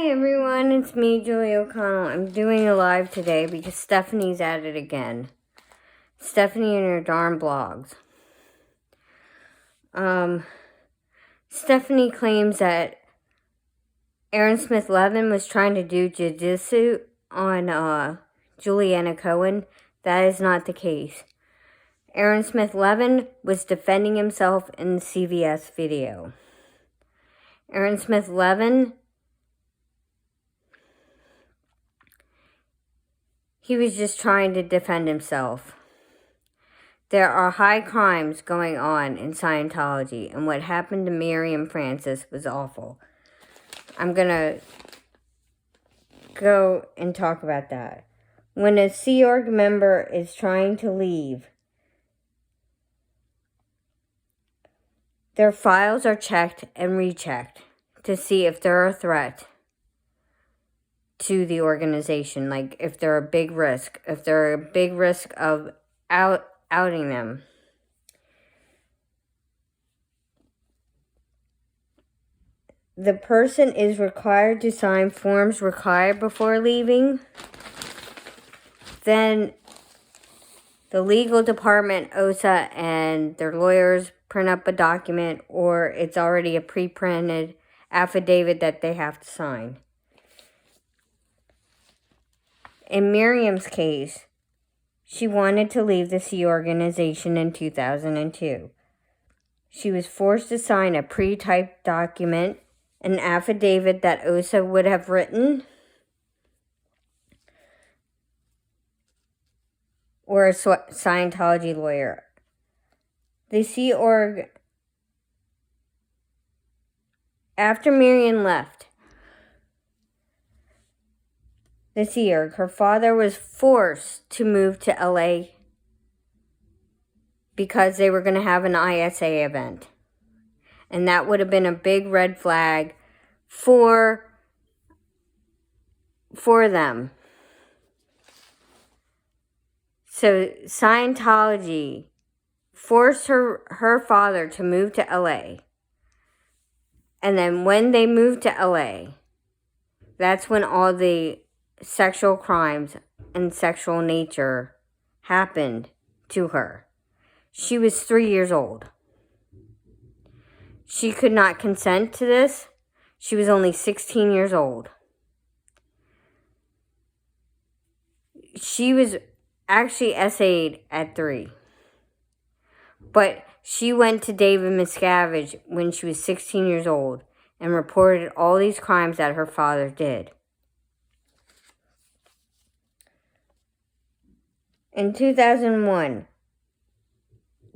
Hi everyone, it's me, Julie O'Connell. I'm doing a live today because Stephanie's at it again. Stephanie and her darn blogs. Stephanie claims that Aaron Smith Levin was trying to do jiu-jitsu on Juliana Cohen. That is not the case. Aaron Smith Levin was defending himself in the CVS video. Aaron Smith Levin, he was just trying to defend himself. There are high crimes going on in Scientology, and what happened to Miriam Francis was awful. I'm going to go and talk about that. When a Sea Org member is trying to leave, their files are checked and rechecked to see if they're a threat to the organization, like if they're a big risk, of outing them. The person is required to sign forms required before leaving. Then the legal department, OSA, and their lawyers print up a document, or it's already a pre-printed affidavit that they have to sign. In Miriam's case, she wanted to leave the Sea organization in 2002. She was forced to sign a pre-typed document, an affidavit that OSA would have written, or a Scientology lawyer. The Sea Org, after Miriam left the Sea Org, her father was forced to move to LA because they were going to have an ISA event. And that would have been a big red flag for them. So Scientology forced her father to move to LA. And then when they moved to LA, that's when all the sexual crimes and sexual nature happened to her. She was 3 years old. She could not consent to this. She was only 16 years old. She was actually SA'd at 3. But she went to David Miscavige when she was 16 years old and reported all these crimes that her father did. In 2001,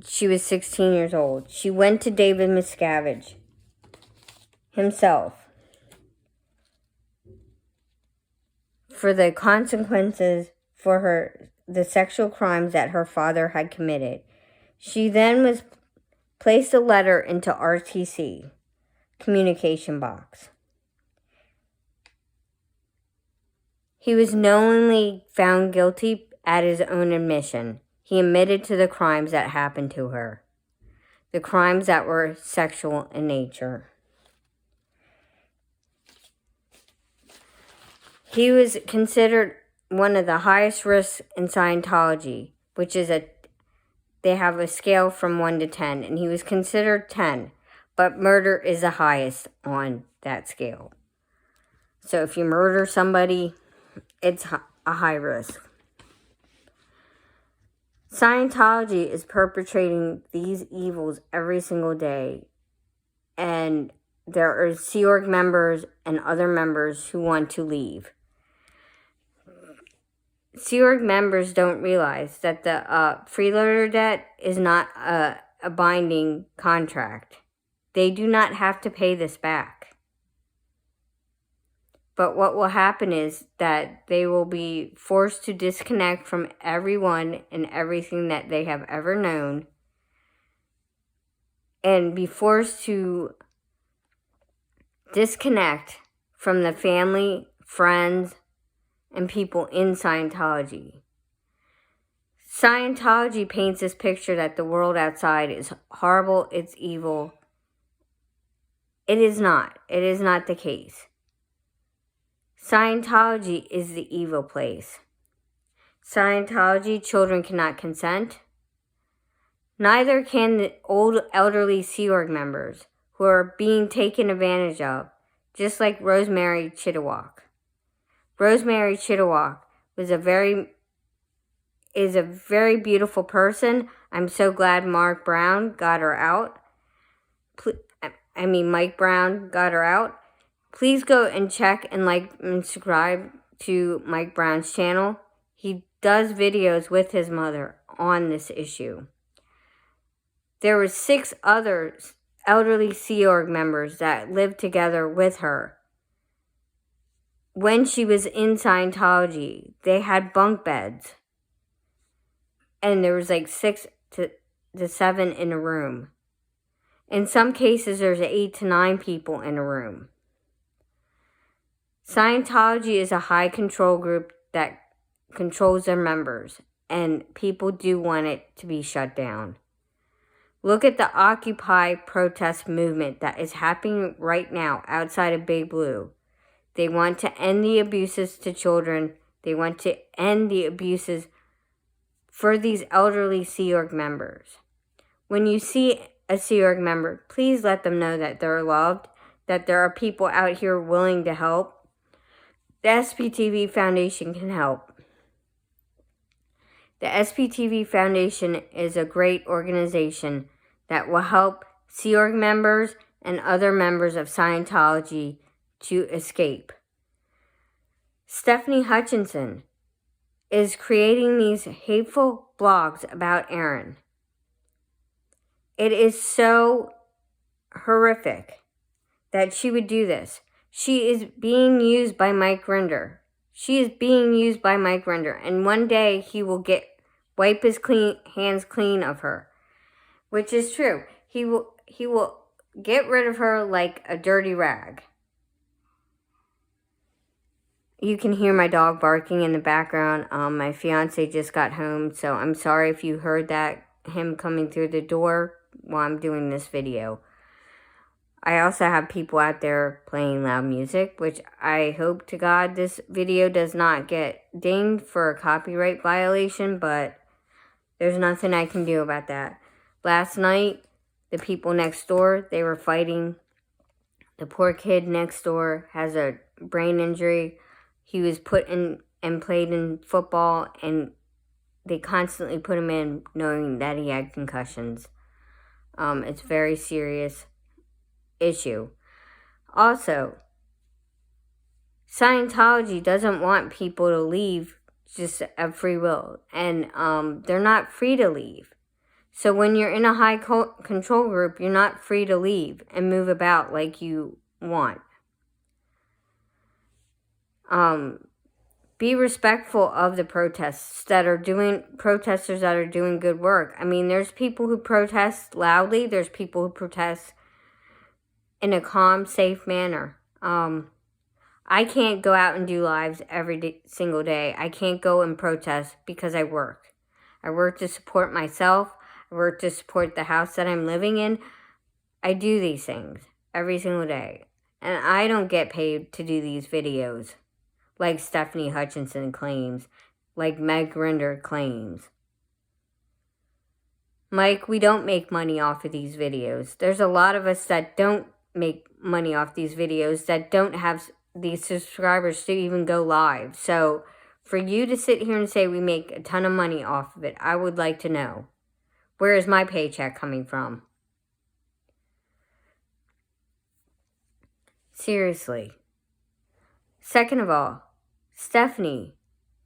she was 16 years old. She went to David Miscavige himself for the consequences for the sexual crimes that her father had committed. She then was placed a letter into RTC communication box. He was knowingly found guilty at his own admission. He admitted to the crimes that happened to her, the crimes that were sexual in nature. He was considered one of the highest risks in Scientology, which is they have a scale from 1 to 10, and he was considered 10, but murder is the highest on that scale. So if you murder somebody, it's a high risk. Scientology is perpetrating these evils every single day, and there are Sea Org members and other members who want to leave. Sea Org members don't realize that the freeloader debt is not a binding contract. They do not have to pay this back. But what will happen is that they will be forced to disconnect from everyone and everything that they have ever known, and be forced to disconnect from the family, friends, and people in Scientology. Scientology paints this picture that the world outside is horrible, it's evil. It is not. It is not the case. Scientology is the evil place. Scientology, children cannot consent. Neither can the old elderly Sea Org members who are being taken advantage of, just like Rosemary Chittiwalk. Rosemary Chittiwalk is a very beautiful person. I'm so glad Mike Brown got her out. Please go and check and like and subscribe to Mike Brown's channel. He does videos with his mother on this issue. There were 6 other elderly Sea Org members that lived together with her. When she was in Scientology, they had bunk beds. And there was like 6 to 7 in a room. In some cases, there's 8 to 9 people in a room. Scientology is a high control group that controls their members, and people do want it to be shut down. Look at the Occupy protest movement that is happening right now outside of Big Blue. They want to end the abuses to children. They want to end the abuses for these elderly Sea Org members. When you see a Sea Org member, please let them know that they're loved, that there are people out here willing to help. The SPTV Foundation can help. The SPTV Foundation is a great organization that will help Sea Org members and other members of Scientology to escape. Stefani Hutchinson is creating these hateful blogs about Aaron. It is so horrific that she would do this. She is being used by Mike Rinder. And one day he will wipe his hands clean of her, which is true. He will get rid of her like a dirty rag. You can hear my dog barking in the background. My fiance just got home, so I'm sorry if you heard him coming through the door while I'm doing this video. I also have people out there playing loud music, which I hope to God this video does not get dinged for a copyright violation, but there's nothing I can do about that. Last night, the people next door, they were fighting. The poor kid next door has a brain injury. He was put in and played in football, and they constantly put him in knowing that he had concussions. It's a very serious issue. Also, Scientology doesn't want people to leave just of free will, and they're not free to leave. So when you're in a high control group, you're not free to leave and move about like you want. Be respectful of the protesters that are doing good work. I mean, there's people who protest loudly. There's people who protest in a calm, safe manner. I can't go out and do lives every single day. I can't go and protest because I work. I work to support myself. I work to support the house that I'm living in. I do these things every single day. And I don't get paid to do these videos like Stefani Hutchinson claims, like Meg Rinder claims. Mike, we don't make money off of these videos. There's a lot of us that don't make money off these videos, that don't have these subscribers to even go live. So for you to sit here and say we make a ton of money off of it, I would like to know, where is my paycheck coming from? Seriously. Second of all, Stefani,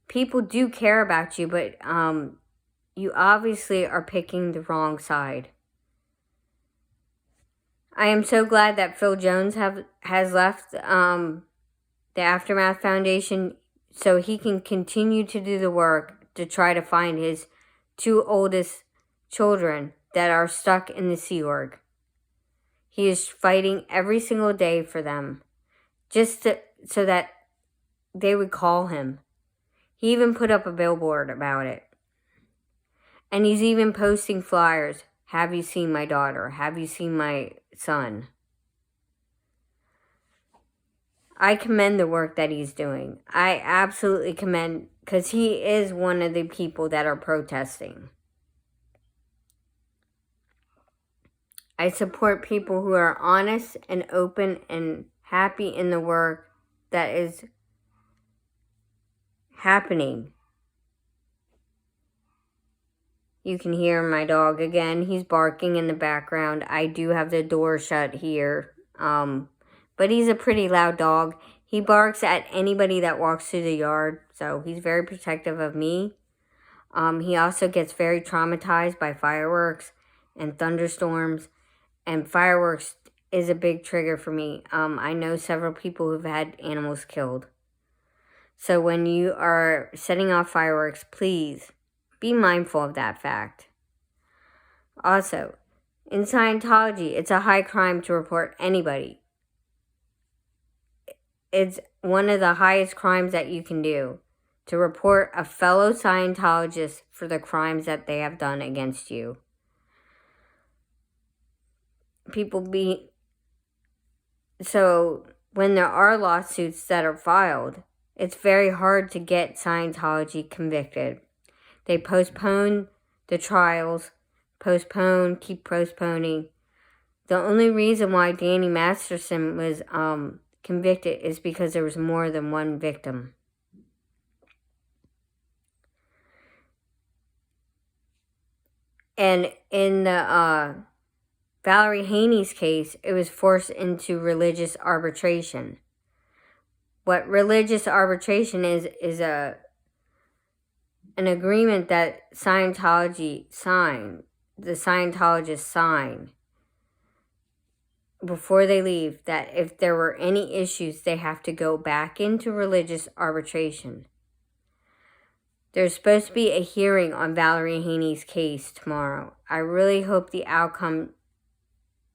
people do care about you, but you obviously are picking the wrong side. I am so glad that Phil Jones has left the Aftermath Foundation so he can continue to do the work to try to find his 2 oldest children that are stuck in the Sea Org. He is fighting every single day for them, so that they would call him. He even put up a billboard about it. And he's even posting flyers. Have you seen my daughter? Have you seen my son? I commend the work that he's doing. I absolutely commend, because he is one of the people that are protesting. I support people who are honest and open and happy in the work that is happening. You can hear my dog again. He's barking in the background. I do have the door shut here. But he's a pretty loud dog. He barks at anybody that walks through the yard. So he's very protective of me. He also gets very traumatized by fireworks and thunderstorms. And fireworks is a big trigger for me. I know several people who've had animals killed. So when you are setting off fireworks, please be mindful of that fact. Also, in Scientology, it's a high crime to report anybody. It's one of the highest crimes that you can do, to report a fellow Scientologist for the crimes that they have done against you. So when there are lawsuits that are filed, it's very hard to get Scientology convicted. They postpone the trials, keep postponing. The only reason why Danny Masterson was convicted is because there was more than one victim. And in the Valerie Haney's case, it was forced into religious arbitration. What religious arbitration is an agreement that Scientology signed, the Scientologists sign before they leave, that if there were any issues, they have to go back into religious arbitration. There's supposed to be a hearing on Valerie Haney's case tomorrow. I really hope the outcome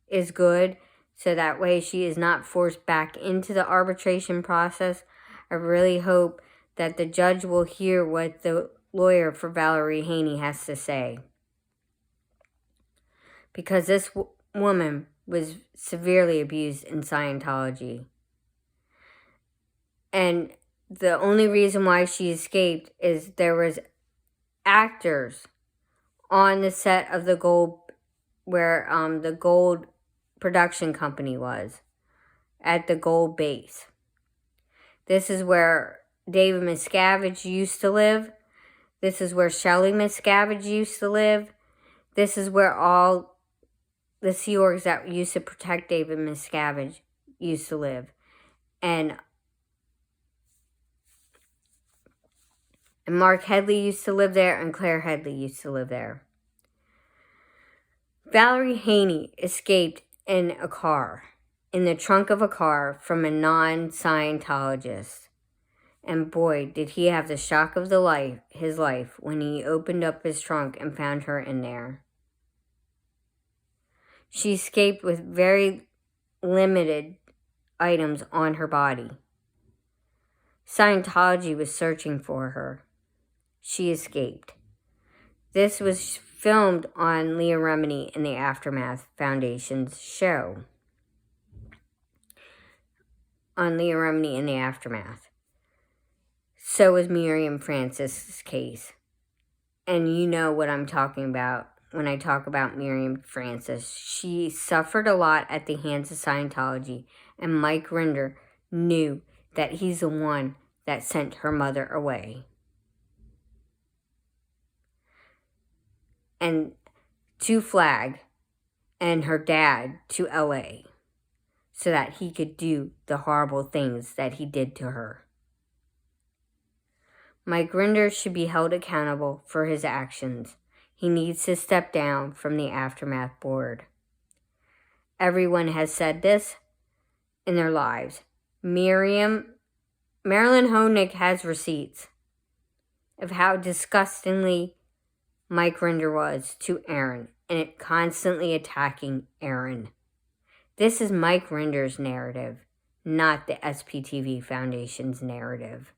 is good, so that way she is not forced back into the arbitration process. I really hope that the judge will hear what the lawyer for Valerie Haney has to say. Because this woman was severely abused in Scientology. And the only reason why she escaped is there was actors on the set of the Gold, where the Gold production company was, at the Gold base. This is where David Miscavige used to live. This is where Shelley Miscavige used to live. This is where all the Sea Orgs that used to protect David Miscavige used to live. And Mark Headley used to live there, and Claire Headley used to live there. Valerie Haney escaped in a car, in the trunk of a car, from a non-Scientologist. And boy, did he have the shock of his life when he opened up his trunk and found her in there. She escaped with very limited items on her body. Scientology was searching for her. She escaped. This was filmed on Leah Remini in the Aftermath Foundation's show. On Leah Remini in the Aftermath. So was Miriam Francis' case. And you know what I'm talking about when I talk about Miriam Francis. She suffered a lot at the hands of Scientology, and Mike Rinder knew that he's the one that sent her mother away. And to Flag and her dad to LA, so that he could do the horrible things that he did to her. Mike Rinder should be held accountable for his actions. He needs to step down from the Aftermath board. Everyone has said this in their lives. Marilyn Honig has receipts of how disgustingly Mike Rinder was to Aaron, and it constantly attacking Aaron. This is Mike Rinder's narrative, not the SPTV Foundation's narrative.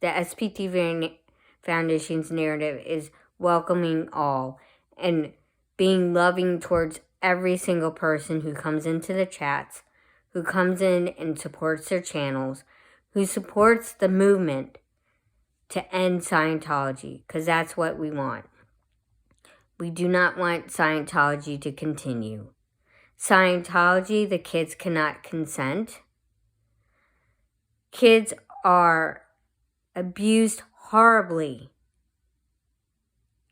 The SPTV Foundation's narrative is welcoming all and being loving towards every single person who comes into the chats, who comes in and supports their channels, who supports the movement to end Scientology, because that's what we want. We do not want Scientology to continue. Scientology, the kids cannot consent. Kids are abused horribly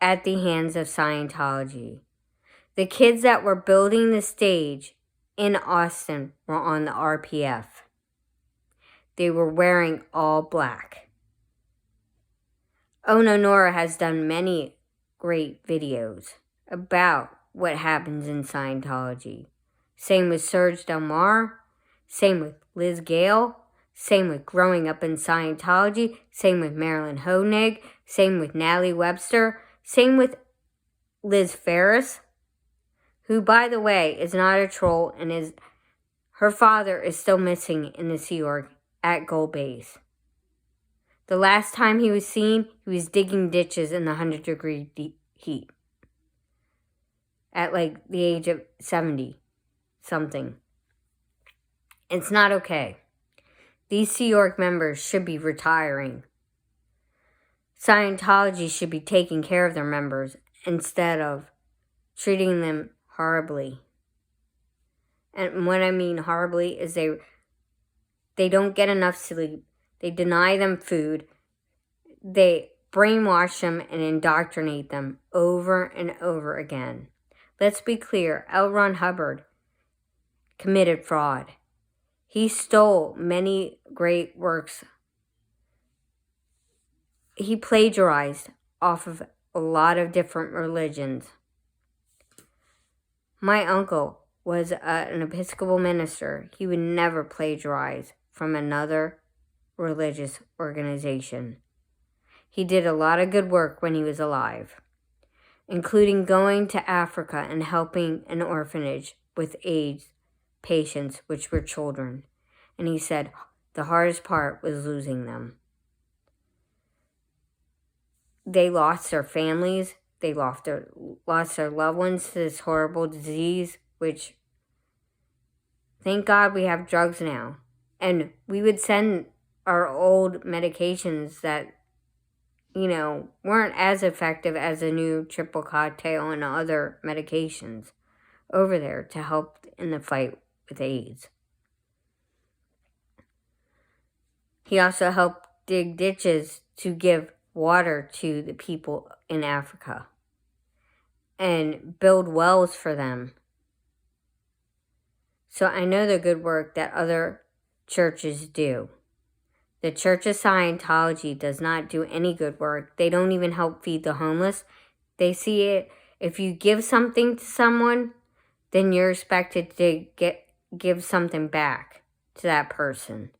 at the hands of Scientology. The kids that were building the stage in Austin were on the RPF. They were wearing all black. Ono Nora has done many great videos about what happens in Scientology. Same with Serge Del Mar. Same with Liz Gale. Same with growing up in Scientology. Same with Marilyn Honig. Same with Natalie Webster. Same with Liz Ferris, who, by the way, is not a troll, and her father is still missing in the Sea Org at Gold Base. The last time he was seen, he was digging ditches in the 100-degree heat at like the age of 70-something. It's not okay. These Sea Org members should be retiring. Scientology should be taking care of their members instead of treating them horribly. And what I mean horribly is they don't get enough sleep. They deny them food. They brainwash them and indoctrinate them over and over again. Let's be clear, L. Ron Hubbard committed fraud. He stole many great works. He plagiarized off of a lot of different religions. My uncle was an Episcopal minister. He would never plagiarize from another religious organization. He did a lot of good work when he was alive, including going to Africa and helping an orphanage with AIDS patients, which were children. And he said the hardest part was losing them. They lost their families. They lost their loved ones to this horrible disease, which, thank God we have drugs now. And we would send our old medications that, weren't as effective as the new triple cocktail and other medications over there to help in the fight with AIDS. He also helped dig ditches to give water to the people in Africa and build wells for them. So I know the good work that other churches do. The Church of Scientology does not do any good work. They don't even help feed the homeless. They see it, if you give something to someone, then you're expected to give something back to that person.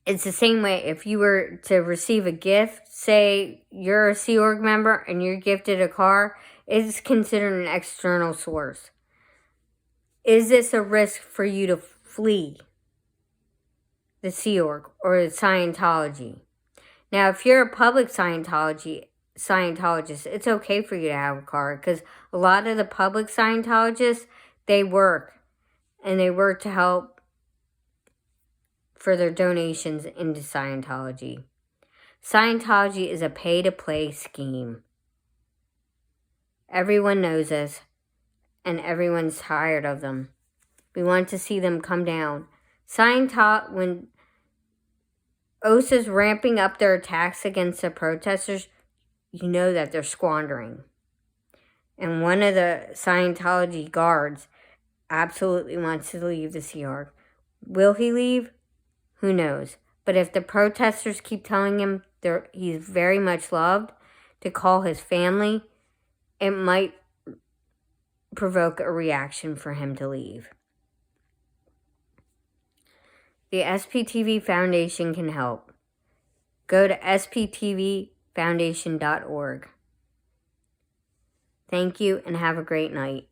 It's the same way if you were to receive a gift, say you're a Sea Org member and you're gifted a car, it's considered an external source. Is this a risk for you to flee the Sea Org or the Scientology? Now, if you're a public Scientologist, it's okay for you to have a car, because a lot of the public Scientologists, they work to help for their donations into Scientology. Scientology is a pay-to-play scheme. Everyone knows this, and everyone's tired of them. We want to see them come down. When OSA's ramping up their attacks against the protesters, you know that they're squandering. And one of the Scientology guards absolutely wants to leave the Sea Org. Will he leave? Who knows? But if the protesters keep telling him he's very much loved, to call his family, it might provoke a reaction for him to leave. The SPTV Foundation can help. Go to sptvfoundation.org. Thank you and have a great night.